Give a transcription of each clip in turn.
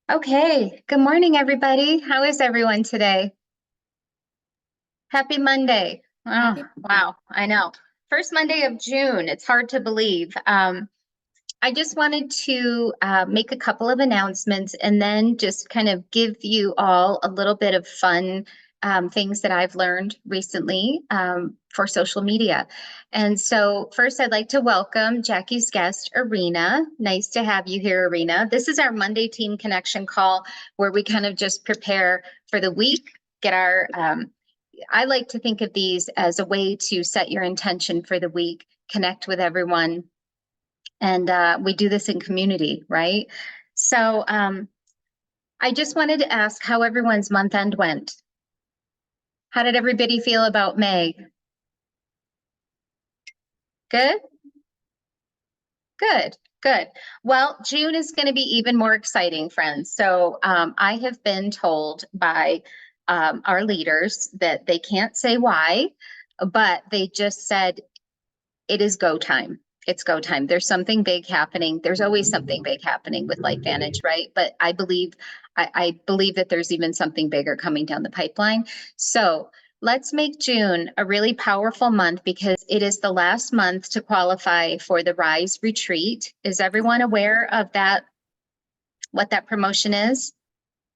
Okay, good morning, everybody. How is everyone today? Happy Monday. Oh, wow, I know. First Monday of June. It's hard to believe. I just wanted to make a couple of announcements and then just kind of give you all a little bit of fun things that I've learned recently for social media. And so first, I'd like to welcome Jackie's guest, Arena. Nice to have you here, Arena. This is our Monday Team Connection call where we kind of just prepare for the week, get our, I like to think of these as a way to set your intention for the week, connect with everyone, and we do this in community, right? So I just wanted to ask how everyone's month end went. How did everybody feel about May? Good? Good, good. Well, June is going to be even more exciting, friends. So I have been told by our leaders that they can't say why, but they just said it is go time. It's go time. There's something big happening. There's always something big happening with LifeVantage, right? But I believe that there's even something bigger coming down the pipeline. So let's make June a really powerful month because it is the last month to qualify for the Rise Retreat. Is everyone aware of that? What that promotion is?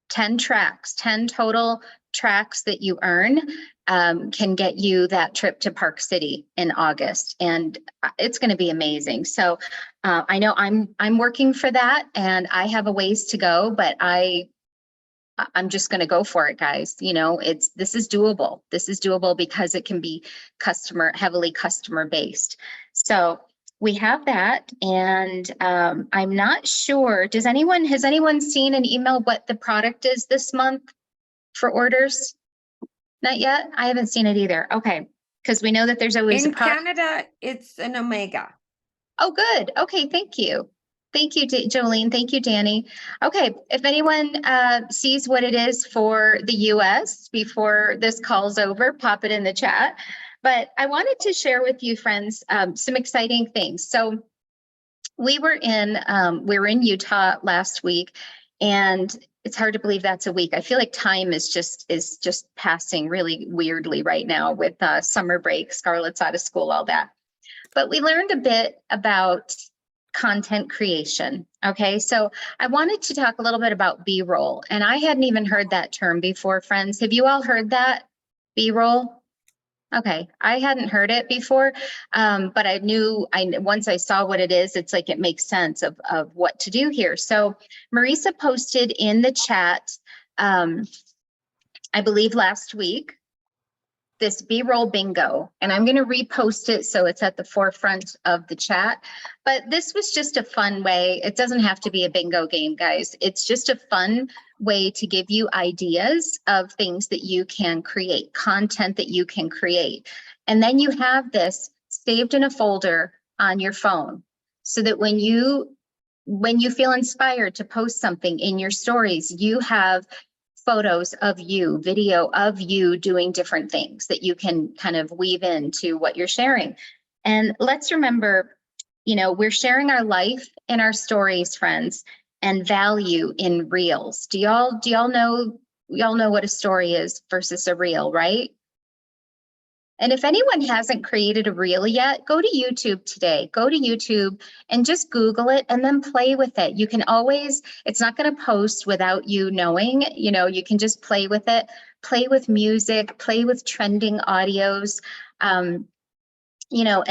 10 tracks, 10 total tracks that you earn can get you that trip to Park City in August, and it's going to be amazing. So I know I'm working for that, and I have a ways to go, but I'm just going to go for it, guys. You know, this is doable. This is doable because it can be heavily customer based. So we have that, and I'm not sure. Has anyone seen an email what the product is this month for orders? Not yet? I haven't seen it either. Okay, because we know that there's always in Canada, it's an Omega. Oh, good. Okay, thank you. Thank you, Jolene. Thank you, Danny. Okay, if anyone sees what it is for the US before this call's over, pop it in the chat. But I wanted to share with you, friends, some exciting things. So we were in Utah last week, and it's hard to believe that's a week. I feel like time is just passing really weirdly right now with summer break, Scarlett's out of school, all that. But we learned a bit about content creation. Okay, so I wanted to talk a little bit about B-roll, and I hadn't even heard that term before, friends. Have you all heard that? B-roll? Okay, I hadn't heard it before, but I knew once I saw what it is, it's like it makes sense of what to do here. So Marisa posted in the chat, I believe last week, this B-roll bingo, and I'm going to repost it so it's at the forefront of the chat. But this was just a fun way. It doesn't have to be a bingo game, guys. It's just a fun way to give you ideas of things that you can create, content that you can create. And then you have this saved in a folder on your phone so that when you feel inspired to post something in your stories, you have photos of you, video of you doing different things that you can kind of weave into what you're sharing. And let's remember, you know, we're sharing our life in our stories, friends, and value in reels. Do y'all know what a story is versus a reel, right? And if anyone hasn't created a reel yet, go to YouTube today. Go to YouTube and just Google it and then play with it. You can always, it's not going to post without you knowing, you know, you can just play with it, play with music, play with trending audios, you know,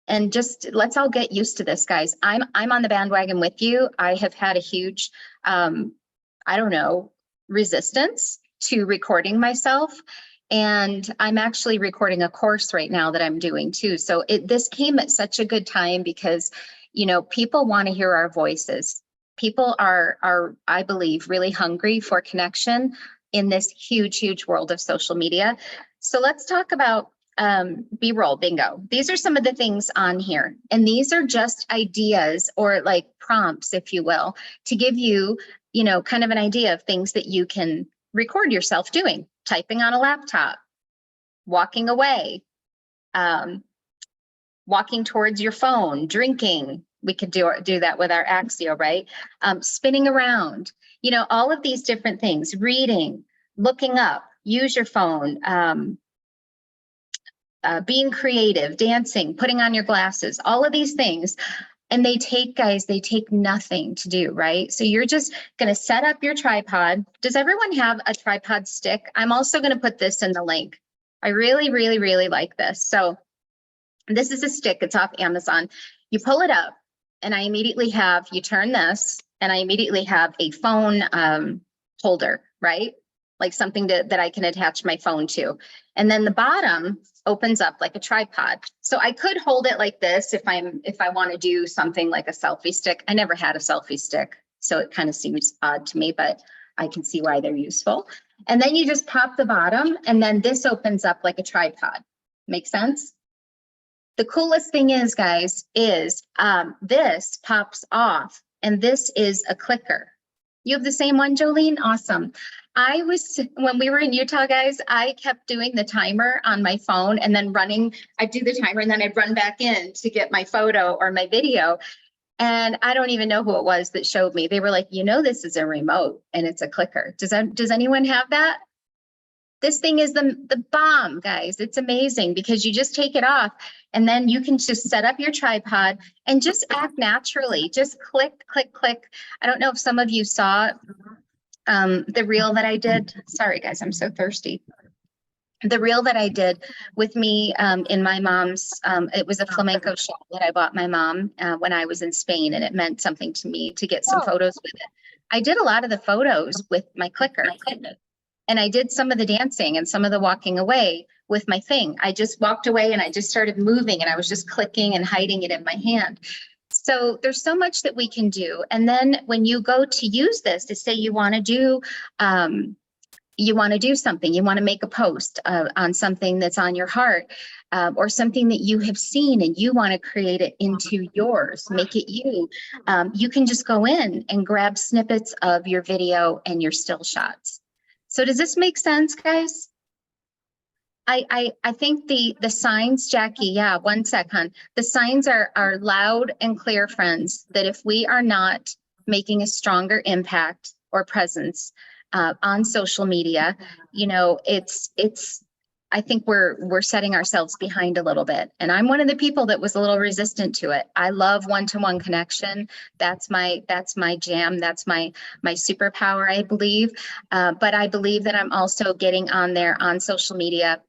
and just let's all get used to this, guys. I'm on the bandwagon with you. I have had a huge, I don't know, resistance to recording myself. And I'm actually recording a course right now that I'm doing too. So this came at such a good time because, you know, people want to hear our voices. People are, I believe, really hungry for connection in this huge, huge world of social media. So let's talk about B-roll bingo. These are some of the things on here. And these are just ideas or like prompts, if you will, to give you, you know, kind of an idea of things that you can record yourself doing. Typing on a laptop, walking away, walking towards your phone, drinking, we could do that with our Axio, right? Spinning around, you know, all of these different things, reading, looking up, use your phone, being creative, dancing, putting on your glasses, all of these things. And they take, guys, they take nothing to do, right? So you're just going to set up your tripod. Does everyone have a tripod stick? I'm also going to put this in the link. I really, really, really like this. So this is a stick. It's off Amazon. You pull it up and I immediately have, you turn this and I immediately have a phone holder, right? Like something that I can attach my phone to. And then the bottom opens up like a tripod. So I could hold it like this if I want to do something like a selfie stick. I never had a selfie stick, so it kind of seems odd to me, but I can see why they're useful. And then you just pop the bottom and then this opens up like a tripod. Make sense? The coolest thing is, guys, is this pops off and this is a clicker. You have the same one, Jolene? Awesome. When we were in Utah, guys, I kept doing the timer on my phone and then running. I'd do the timer and then I'd run back in to get my photo or my video. And I don't even know who it was that showed me. They were like, you know, this is a remote and it's a clicker. Does anyone have that? This thing is the bomb, guys. It's amazing because you just take it off and then you can just set up your tripod and just act naturally. Just click, click, click. I don't know if some of you saw the reel that I did. Sorry, guys, I'm so thirsty. The reel that I did with me in my mom's, it was a flamenco show that I bought my mom when I was in Spain, and it meant something to me to get some photos with it. I did a lot of the photos with my clicker. And I did some of the dancing and some of the walking away with my thing. I just walked away and I just started moving and I was just clicking and hiding it in my hand. So there's so much that we can do. And then when you go to use this to say you want to do something, you want to make a post on something that's on your heart or something that you have seen and you want to create it into yours, make it you. You can just go in and grab snippets of your video and your still shots. So does this make sense, guys? I think the signs, Jackie, yeah, one sec, hon. The signs are loud and clear, friends, that if we are not making a stronger impact or presence on social media, you know, I think we're setting ourselves behind a little bit. And I'm one of the people that was a little resistant to it. I love one-to-one connection. That's my jam. That's my superpower, I believe. But I believe that I'm also getting on there on social media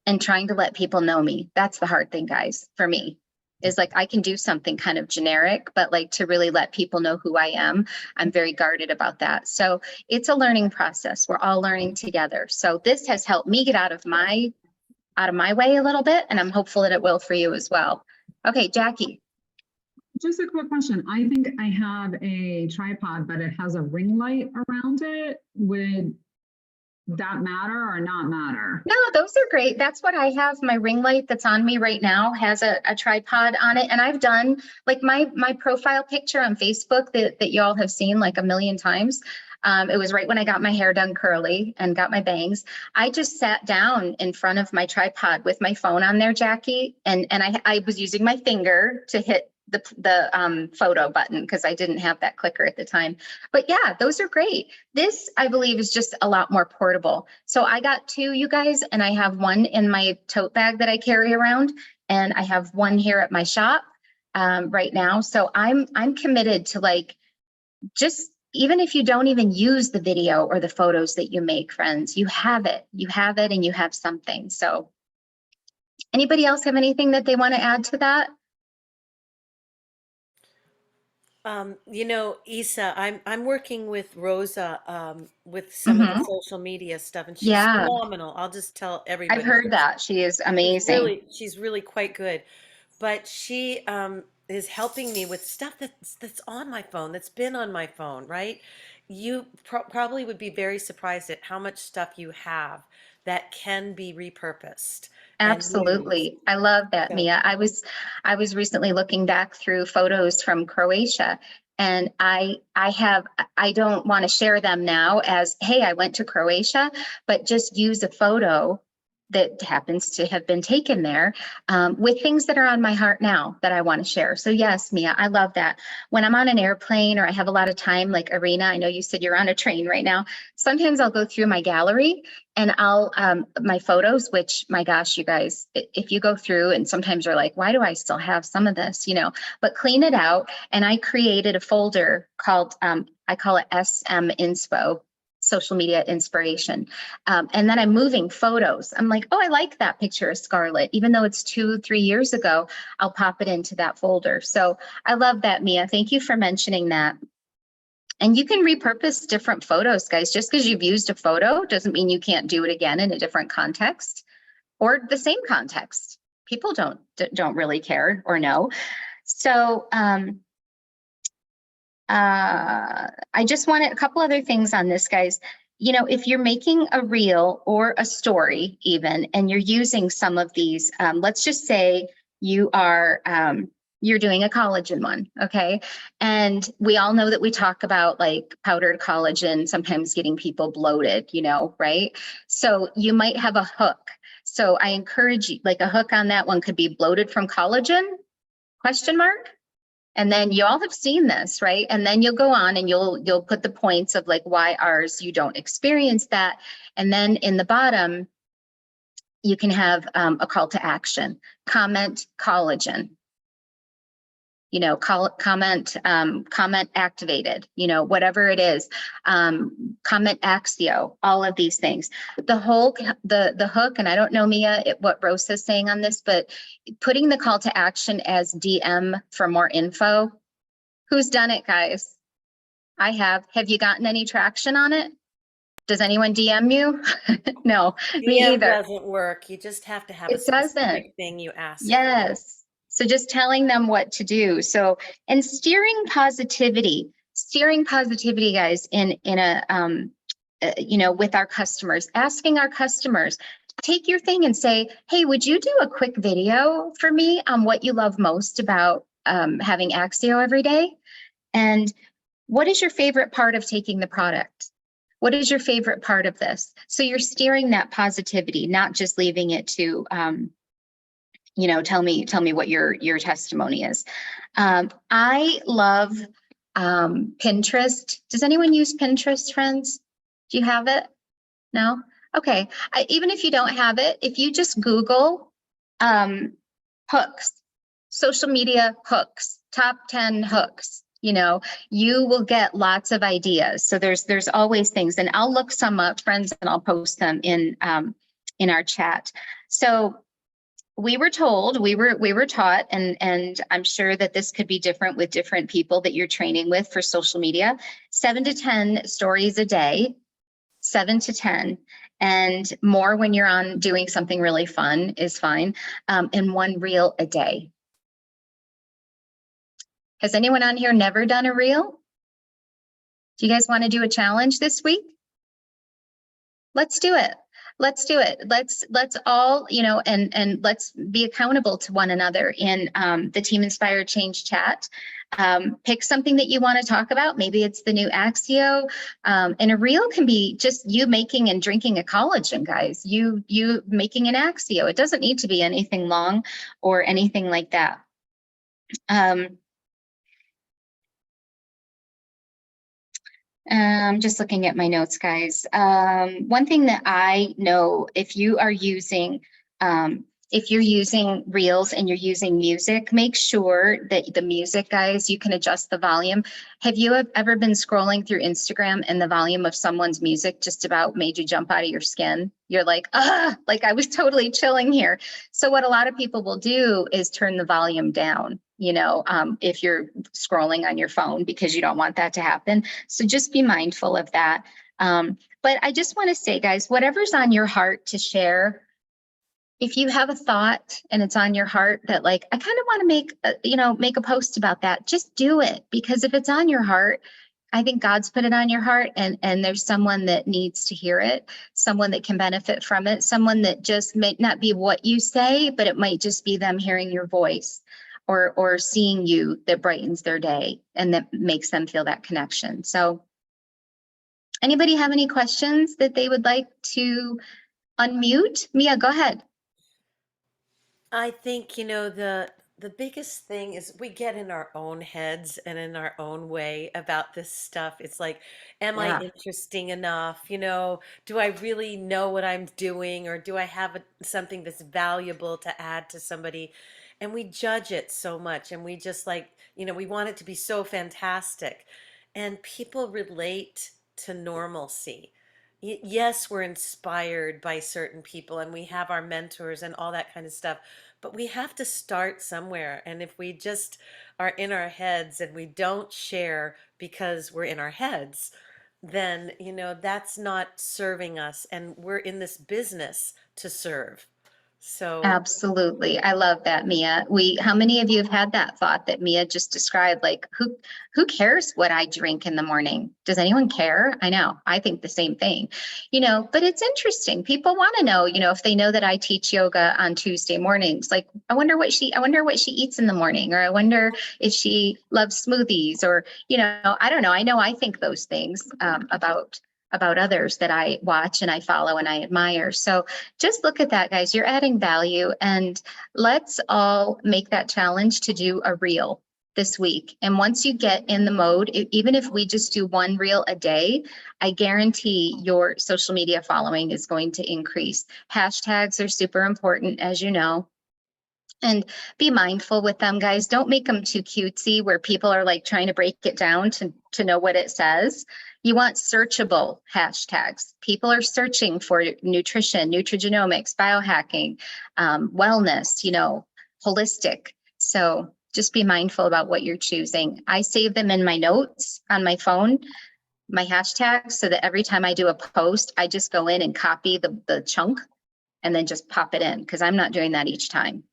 and trying to let people know me. That's the hard thing, guys, for me. Is like I can do something kind of generic, but like to really let people know who I am, I'm very guarded about that. So it's a learning process. We're all learning together. So this has helped me get out of my way a little bit, and I'm hopeful that it will for you as well. Okay, Jackie. Just a quick question. I think I have a tripod, but it has a ring light around it. Would that matter or not matter? No, those are great. That's what I have. My ring light that's on me right now has a tripod on it. And I've done like my profile picture on Facebook that y'all have seen like a million times. It was right when I got my hair done curly and got my bangs. I just sat down in front of my tripod with my phone on there, Jackie. And I was using my finger to hit the photo button because I didn't have that clicker at the time. But yeah, those are great. This, I believe, is just a lot more portable. So I got two, you guys, and I have one in my tote bag that I carry around, and I have one here at my shop right now. So I'm committed to like just even if you don't even use the video or the photos that you make, friends, you have it and you have something. So anybody else have anything that they want to add to that? You know, Isa, I'm working with Rosa with some of the social media stuff, and she's Yeah, phenomenal. I'll just tell everybody. I've heard that. She is amazing. She's really quite good. But she is helping me with stuff that's on my phone, that's been on my phone, right? You probably would be very surprised at how much stuff you have that can be repurposed and used. Absolutely. I love that, So, Mia. I was recently looking back through photos from Croatia, and I don't want to share them now as, hey, I went to Croatia, but just use a photo that happens to have been taken there, with things that are on my heart now that I want to share. So yes, Mia, I love that. When I'm on an airplane or I have a lot of time, like Arena, I know you said you're on a train right now. Sometimes I'll go through my gallery and I'll, my photos, which my gosh, you guys, if you go through and sometimes you're like, why do I still have some of this, you know, but clean it out. And I created a folder called, I call it SM Inspo, social media inspiration. And then I'm moving photos. I'm like, oh, I like that picture of Scarlett. Even though it's 2-3 years ago, I'll pop it into that folder. So I love that, Mia. Thank you for mentioning that. And you can repurpose different photos, guys. Just because you've used a photo doesn't mean you can't do it again in a different context or the same context. People don't really care or know. So I just wanted a couple other things on this, guys. You know, if you're making a reel or a story even, and you're using some of these, let's just say you are, you're doing a collagen one, okay? And we all know that we talk about like powdered collagen, sometimes getting people bloated, you know, right? So you might have a hook. So I encourage you, like a hook on that one could be bloated from collagen, question mark? And then you all have seen this, right? And then you'll go on and you'll put the points of like why ours you don't experience that. And then in the bottom, you can have a call to action. Comment collagen. You know, comment activated, you know, whatever it is, comment Axio, all of these things. The hook, and I don't know, Mia, what Rosa's saying on this, but putting the call to action as DM for more info. Who's done it, guys? I have. Have you gotten any traction on it? Does anyone DM you? No, me DM either. doesn't work. You just have to have a It doesn't. specific thing you ask for. Yes. So just telling them what to do. So, and steering positivity, guys, in a, you know, with our customers, asking our customers, take your thing and say, hey, would you do a quick video for me on what you love most about having Axio every day? And what is your favorite part of taking the product? What is your favorite part of this? So you're steering that positivity, not just leaving it to, you know, tell me what your testimony is. I love Pinterest. Does anyone use Pinterest, friends? Do you have it? No? Okay. Even if you don't have it, if you just Google hooks, social media hooks, top 10 hooks, you know, you will get lots of ideas. So there's always things, and I'll look some up, friends, and I'll post them in our chat. So we were told, we were taught, and I'm sure that this could be different with different people that you're training with for social media, 7 to 10 stories a day, 7 to 10, and more when you're on doing something really fun is fine, and 1 reel a day. Has anyone on here never done a reel? Do you guys want to do a challenge this week? Let's do it. Let's do it. Let's all, you know, and let's be accountable to one another in the Team Inspired Change chat. Pick something that you want to talk about. Maybe it's the new Axio, and a reel can be just you making and drinking a collagen, guys. You making an Axio. It doesn't need to be anything long or anything like that. Just looking at my notes, guys. One thing that I know, if you are using, if you're using reels and you're using music, make sure that the music, guys, you can adjust the volume. Have you ever been scrolling through Instagram and the volume of someone's music just about made you jump out of your skin? You're like, like I was totally chilling here. So what a lot of people will do is turn the volume down, you know, if you're scrolling on your phone, because you don't want that to happen. So just be mindful of that. But I just want to say, guys, whatever's on your heart to share, if you have a thought and it's on your heart that like, I kind of want to make a post about that, just do it. Because if it's on your heart, I think God's put it on your heart, and there's someone that needs to hear it, someone that can benefit from it, someone that just may not be what you say, but it might just be them hearing your voice or seeing you, that brightens their day and that makes them feel that connection. So anybody have any questions that they would like to unmute. Mia, go ahead. I think, the biggest thing is we get in our own heads and in our own way about this stuff. It's like, am I Yeah. interesting enough? Do I really know what I'm doing, or do I have something that's valuable to add to somebody? And we judge it so much, and we just like, we want it to be so fantastic. And people relate to normalcy. Yes, we're inspired by certain people and we have our mentors and all that kind of stuff, but we have to start somewhere. And if we just are in our heads and we don't share because we're in our heads, then, that's not serving us. And we're in this business to serve. So, Absolutely. I love that, Mia. How many of you have had that thought that Mia just described? Like, who cares what I drink in the morning? Does anyone care? I know. I think the same thing, but it's interesting. People want to know, if they know that I teach yoga on Tuesday mornings, like, I wonder what she eats in the morning, or I wonder if she loves smoothies, or, I don't know. I know I think those things, about others that I watch and I follow and I admire. So just look at that, guys. You're adding value, and let's all make that challenge to do a reel this week. And once you get in the mode, even if we just do one reel a day, I guarantee your social media following is going to increase. Hashtags are super important, as you know. And be mindful with them, guys. Don't make them too cutesy where people are like trying to break it down to know what it says. You want searchable hashtags. People are searching for nutrition, nutrigenomics, biohacking, wellness, holistic. So just be mindful about what you're choosing. I save them in my notes on my phone, my hashtags, so that every time I do a post, I just go in and copy the chunk and then just pop it in, because I'm not doing that each time.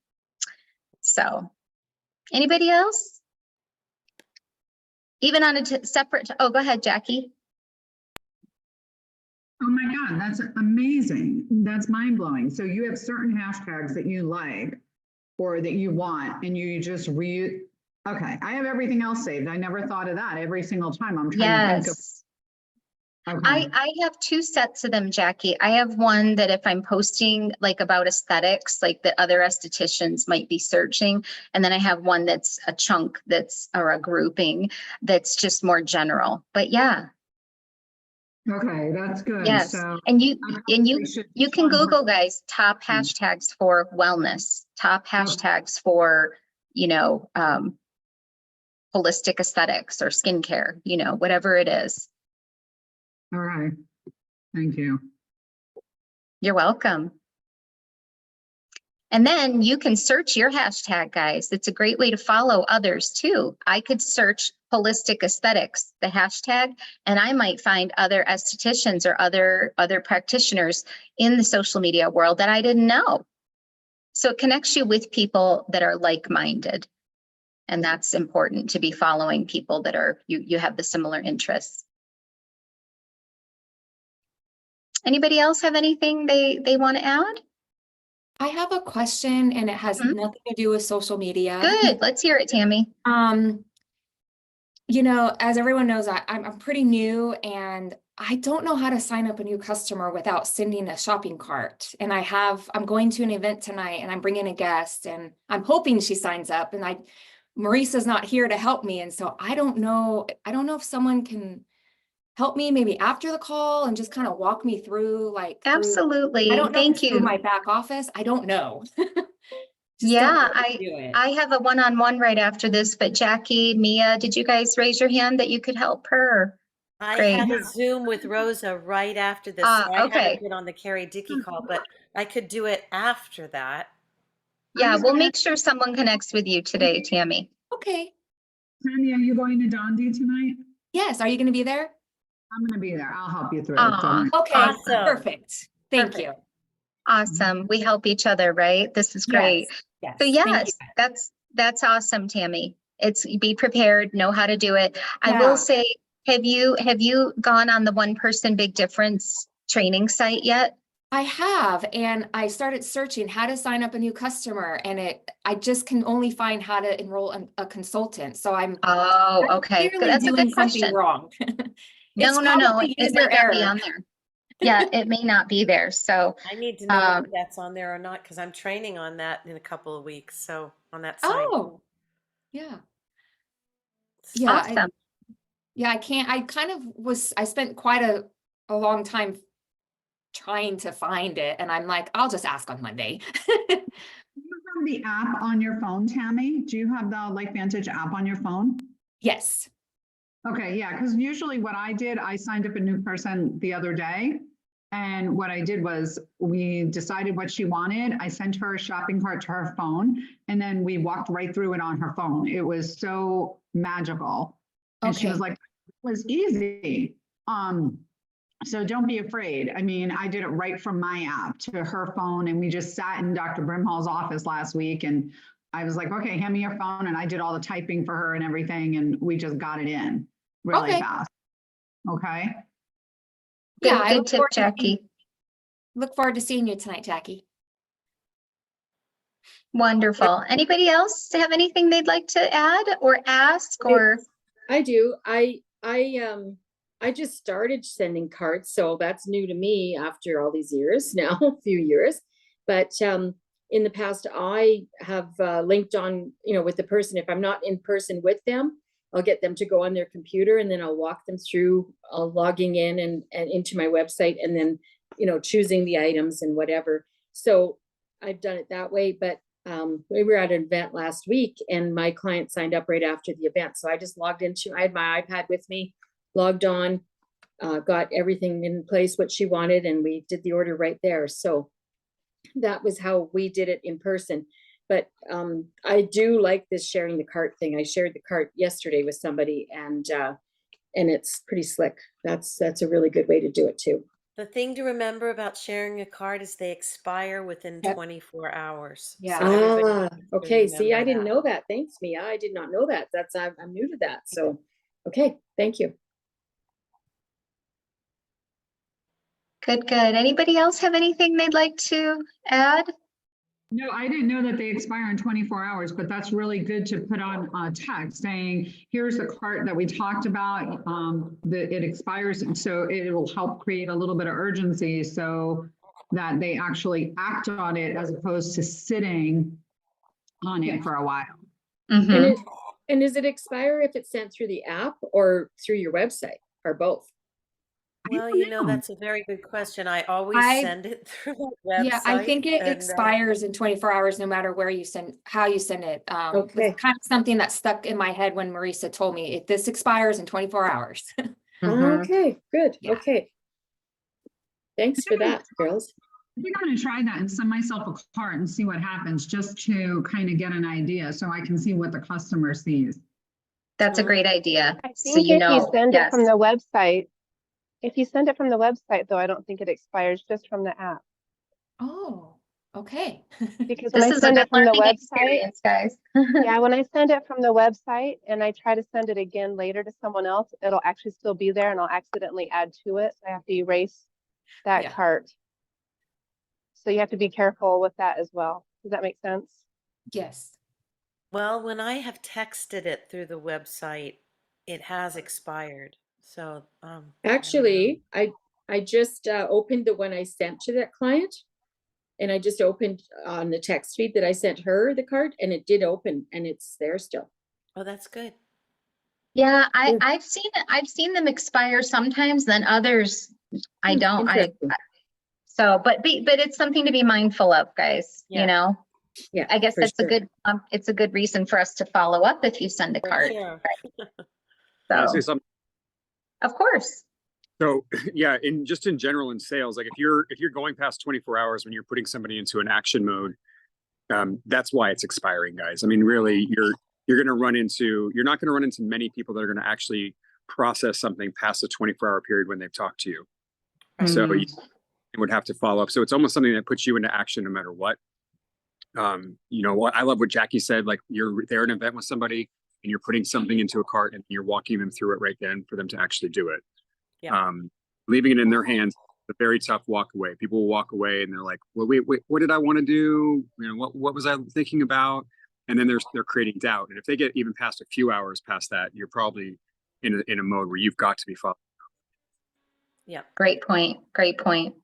So anybody else? Even on a separate, oh, go ahead, Jackie. Oh my God, that's amazing. That's mind blowing. So you have certain hashtags that you like or that you want, and you just okay. I have everything else saved. I never thought of that. Every single time I'm trying to think of. Okay. I have two sets of them, Jackie. I have one that if I'm posting like about aesthetics, like that other estheticians might be searching. And then I have one that's a chunk or a grouping that's just more general. But yeah. Okay, that's good. Yes. So And you can Google, guys, top hashtags for wellness, top hashtags for, holistic aesthetics or skincare, whatever it is. All right. Thank you. You're welcome. And then you can search your hashtag, guys. It's a great way to follow others too. I could search holistic aesthetics, the hashtag, and I might find other estheticians or other practitioners in the social media world that I didn't know. So it connects you with people that are like-minded. And that's important, to be following people that are, you have the similar interests. Anybody else have anything they want to add? I have a question, and it has nothing to do with social media. Good. Let's hear it, Tammy. As everyone knows, I'm pretty new, and I don't know how to sign up a new customer without sending a shopping cart. And I'm going to an event tonight, and I'm bringing a guest, and I'm hoping she signs up. And Marissa's not here to help me, and so I don't know if someone can help me maybe after the call and just kind of walk me through, Absolutely. I don't know Thank you. through my back office. I don't know. Yeah, I have a one-on-one right after this, but Jackie, Mia, did you guys raise your hand that you could help her? I Great. have a Zoom with Rosa right after this. So I Okay. haven't been on the Carrie Dickey call, but I could do it after that. Yeah, we'll make sure someone connects with you today, Tammy. Okay. Tammy, are you going to Dondi tonight? Yes. Are you going to be there? I'm going to be there. I'll help you through Aw. it. Okay. Awesome. Perfect. Thank you. Awesome. We help each other, right? This is great. Yes. So Thank yes, you. that's awesome, Tammy. It's be prepared, know how to do it. I Yeah. will say, have you gone on the One Person Big Difference training site yet? I have, and I started searching how to sign up a new customer, and I just can only find how to enroll a consultant. So I'm okay. clearly That's a doing good something question. wrong. No. It's It user might not be error. on there. Yeah, it may not be there. So, I need to know um, if that's on there or not because I'm training on that in a couple of weeks. So on that site. Oh, yeah. Yeah, awesome. I can't, I spent quite a long time trying to find it, and I'm like, I'll just ask on Monday. Do you have the app on your phone, Tammy? Do you have the LifeVantage app on your phone? Yes. Okay, yeah, because usually what I did, I signed up a new person the other day. And what I did was we decided what she wanted. I sent her a shopping cart to her phone, and then we walked right through it on her phone. It was so magical. And she was Okay. like, it was easy. So don't be afraid. I mean, I did it right from my app to her phone, and we just sat in Dr. Brimhall's office last week, and I was like, okay, hand me your phone. And I did all the typing for her and everything, and we just got it in really Okay. fast. Okay. Yeah, Good, I good look tip, forward to Jackie. look forward to seeing you tonight, Jackie. Wonderful. Anybody else have anything they'd like to add or ask or? I do. I just started sending cards, so that's new to me after all these years now, a few years. But in the past, I have linked on, with the person. If I'm not in person with them, I'll get them to go on their computer, and then I'll walk them through logging in and into my website, and then, choosing the items and whatever. So I've done it that way. But we were at an event last week, and my client signed up right after the event. So I just logged into, I had my iPad with me, logged on, got everything in place, what she wanted, and we did the order right there. So that was how we did it in person. But I do like this sharing the cart thing. I shared the cart yesterday with somebody, and it's pretty slick. That's a really good way to do it too. The thing to remember about sharing a card is they expire within Yep. 24 hours. Yeah. So everybody needs to Okay. See, I remember didn't that. know that. Thanks, Mia. I did not know that. I'm new to that. So, okay. Thank you. Good, good. Anybody else have anything they'd like to add? No, I didn't know that they expire in 24 hours, but that's really good to put on text saying, here's the cart that we talked about, that it expires. And so it will help create a little bit of urgency so that they actually act on it as opposed to sitting on it for a while. Mhm. And does it expire if it's sent through the app or through your website or both? Well, that's a very good question. I always I- send it through my Yeah, I website. think it and, expires in 24 hours, no matter where you send, how you send it. Okay. It's kind of something that stuck in my head when Marisa told me, if this expires in 24 hours. Mhm. Okay, good. Yeah. Okay. Thanks for that, girls. I think I'm going to try that and send myself a cart and see what happens, just to kind of get an idea so I can see what the customer sees. That's a great idea. I So think you if you know, send it yes. from the website, though, I don't think it expires, just from the app. Oh, okay. Because when This I is a send good it from the learning website, experience, guys. yeah, when I send it from the website and I try to send it again later to someone else, it'll actually still be there and I'll accidentally add to it. So I have to erase that Yeah. cart. So you have to be careful with that as well. Does that make sense? Yes. Well, when I have texted it through the website, it has expired. So, I don't know. Actually, I just opened the one I sent to that client, and I just opened on the text feed that I sent her the card, and it did open, and it's there still. Oh, that's good. Yeah, Yeah. I've seen them expire sometimes, then others I don't. Interesting. But it's something to be mindful of, guys, Yeah. Yeah, I guess for that's sure. it's a good reason for us to follow up if you send a For card. sure. Can I say So, something? of course. So yeah, in general in sales, like if you're going past 24 hours when you're putting somebody into an action mode, that's why it's expiring, guys. I mean, really, you're not going to run into many people that are going to actually process something past a 24-hour period when they've talked to you. So you would have to follow up. So it's almost something that puts you into action no matter what. What I love what Jackie said, like you're there at an event with somebody and you're putting something into a cart and you're walking them through it right then for them to actually do it. Yeah. Leaving it in their hands, a very tough walk away. People will walk away and they're like, well, wait, what did I want to do? What was I thinking about? And then they're creating doubt. And if they get even past a few hours past that, you're probably in a mode where you've got to be following. Yeah. Great point. Great point.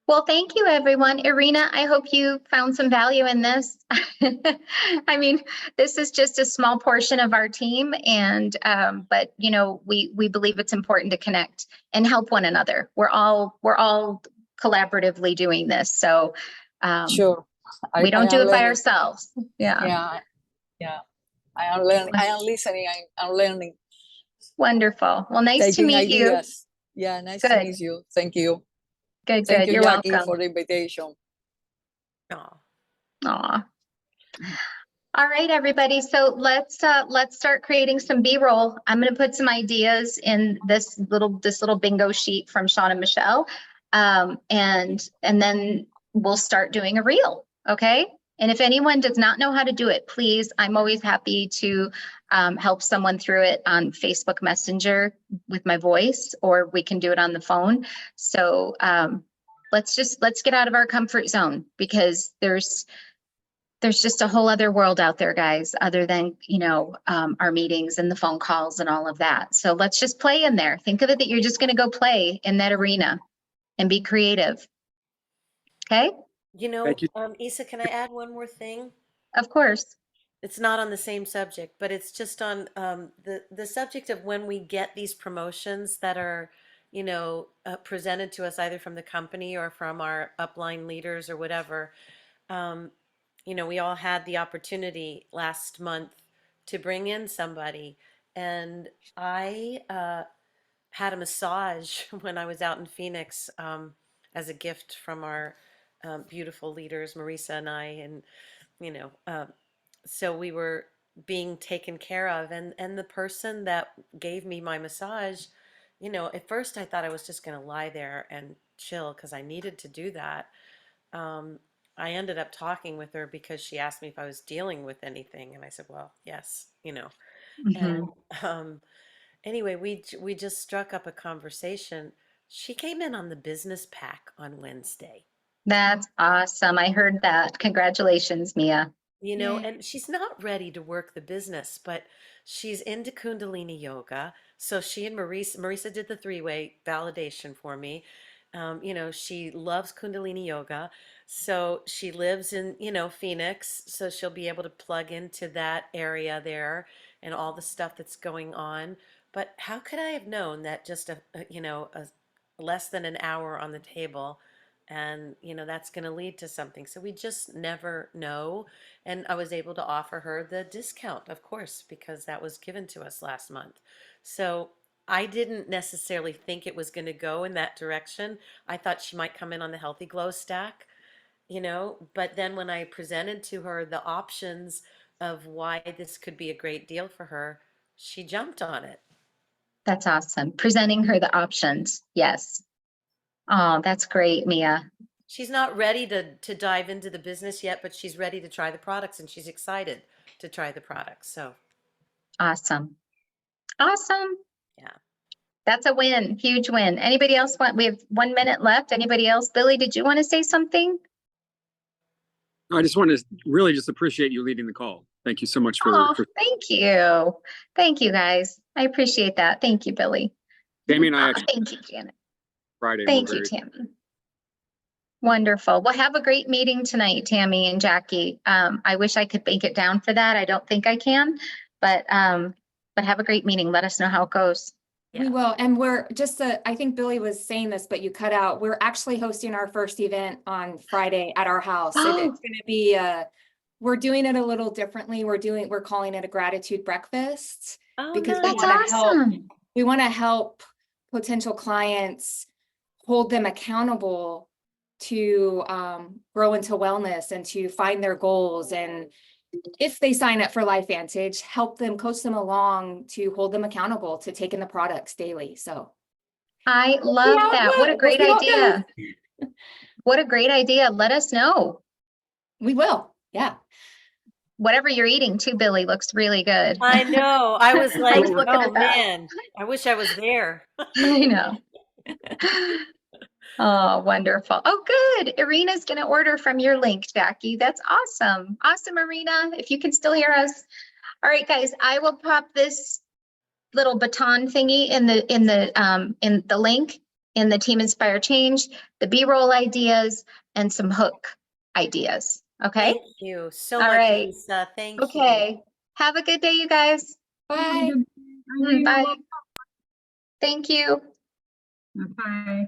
Well, thank you, everyone. Irina, I hope you found some value in this. I mean, this is just a small portion of our team, and but you know, we believe it's important to connect and help one another. We're all collaboratively doing this, so Sure. we don't I do am it by learning. ourselves. Yeah. Yeah, yeah. I am learning. I am listening. I'm learning. Wonderful. Well, nice to Taking meet you. ideas. Yeah, nice to Good. meet you. Thank you. Good. Thank you, You're Jackie, welcome. for the invitation. Oh, Aw. All right, everybody. So let's start creating some B-roll. I'm going to put some ideas in this little bingo sheet from Sean and Michelle, and then we'll start doing a reel. Okay. And if anyone does not know how to do it, please, I'm always happy to help someone through it on Facebook Messenger with my voice, or we can do it on the phone. So let's get out of our comfort zone, because there's just a whole other world out there, guys, other than, you know, our meetings and the phone calls and all of that. So let's just play in there. Think of it that you're just going to go play in that arena and be creative. Okay? you know, Thank you. Isa, can I add one more thing? Of course. It's not on the same subject, but it's just on the subject of when we get these promotions that are, you know, presented to us either from the company or from our upline leaders or whatever. Um, you know, we all had the opportunity last month to bring in somebody, and I had a massage when I was out in Phoenix as a gift from our beautiful leaders, Marisa and I, and you know, so we were being taken care of, and the person that gave me my massage, you know, at first I thought I was just going to lie there and chill because I needed to do that. um, I ended up talking with her because she asked me if I was dealing with anything, and I said, well, yes, you know. And Mhm. anyway, we just struck up a conversation. She came in on the business pack on Wednesday. That's awesome. I heard that. Congratulations, Mia. You know, Yay. and she's not ready to work the business, but she's into Kundalini yoga. So she and Marisa did the three-way validation for me. You know, she loves Kundalini yoga. So she lives in, you know, Phoenix. So she'll be able to plug into that area there and all the stuff that's going on. But how could I have known that just you know, a less than an hour on the table, and, you know, that's going to lead to something. So we just never know. And I was able to offer her the discount, of course, because that was given to us last month. So I didn't necessarily think it was going to go in that direction. I thought she might come in on the Healthy Glow stack, you know, but then when I presented to her the options of why this could be a great deal for her, she jumped on it. That's awesome. Presenting her the options. Yes. Oh, that's great, Mia. She's not ready to dive into the business yet, but she's ready to try the products, and she's excited to try the products. So, Awesome. Awesome. yeah. That's a win. Huge win. Anybody else want? We have 1 minute left. Anybody else? Billy, did you want to say something? I just want to really just appreciate you leading the call. Thank you so much Oh, for thank you. Thank you, guys. I appreciate that. Thank you, Billy. Tammy and I actually Thank you, Janet. Friday. Thank we're you, very- Tammy. Wonderful. Well, have a great meeting tonight, Tammy and Jackie. I wish I could bank it down for that. I don't think I can, but have a great meeting. Let us know how it goes. Yeah. We will. And we're just, I think Billy was saying this, but you cut out. We're actually hosting our first event on Friday at our house. And Oh. it's going to be, we're doing it a little differently. We're calling it a gratitude breakfast, Oh, because nice. That's awesome. we want to help potential clients, hold them accountable to grow into wellness and to find their goals. And if they sign up for LifeVantage, help them, coach them along to hold them accountable to taking the products daily. So I love how it that. What a goes. great We'll see how it idea. What a great idea. Let us know. we will. Yeah. Whatever you're eating too, Billy, looks really good. I know. I was like, was looking oh at that. man, I wish I was there. I know. Oh, wonderful. Oh, good. Irina's going to order from your link, Jackie. That's awesome. Awesome, Irina. If you can still hear us. All right, guys, I will pop this little baton thingy in the link in the Team Inspire Change, the B-roll ideas, and some hook ideas. Okay. Thank you so All much, right. Lisa. Thank you. Okay. Have a good day, you guys. Bye. Irene, I Bye. love- Thank you. Okay.